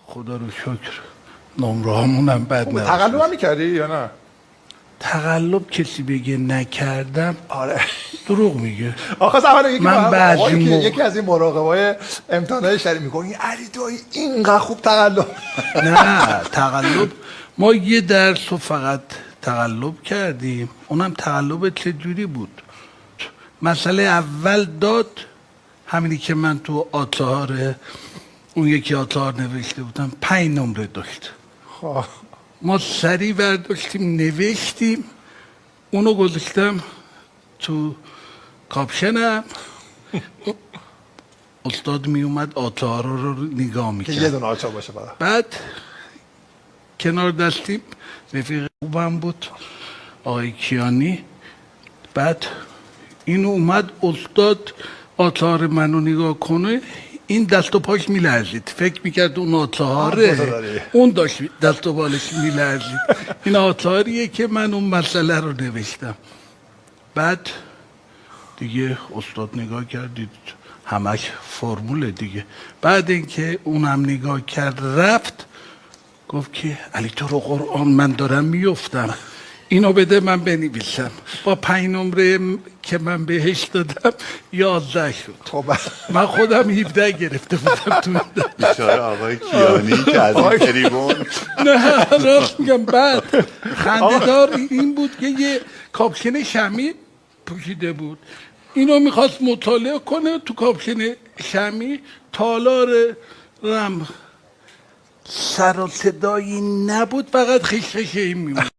خدا رو شکر نمره همونم بد نبود. تقلب هم میکردی یا نه؟ تقلب کسی بگه نکردم آره دروغ میگه. آخه زمان یکی از این مراقبای امتحانات شریف میگه علی دایی اینقدر خوب تقلب نه تقلب ما یه درس رو فقط تقلب کردیم، اونم تقلب چجوری بود؟ مسئله اول داد همینی که من تو آتار اون یکی آتار نوشته بودم 5 نمره داشت. ما سریع برداشتیم نوشتیم، اونو گذاشتم تو کاپشنم. استاد می اومد آتار رو نگاه میکرد که یه دونه آچار باشه بعد کنار دستیم رفیق خوبم بود آقای کیانی. بعد این اومد استاد آتار منو نگاه کنه، این دست و پاش میلرزید، فکر میکرد اون آتاره، اون داشت دست و بالش میلرزید. این آتاریه که من اون مسئله رو نوشتم. بعد دیگه استاد نگاه کردید همش فرموله دیگه. بعد اینکه اونم نگاه کرد رفت، گفت که علی تو رو قرآن من دارم میفتم، اینو بده من بنویسم. با 5 نمره که من بهش دادم 11 شد. من خودم 17 گرفته بودم تو بیچاره آقای کیانی که از این تریبون. نه راست میگم. بعد خنده‌دار این بود که یه کاپشن شمی پوشیده بود، اینو میخواست مطالعه کنه، تو کاپشن شمی تالار رم سر و صدایی نبود، فقط خشخشه این میمون.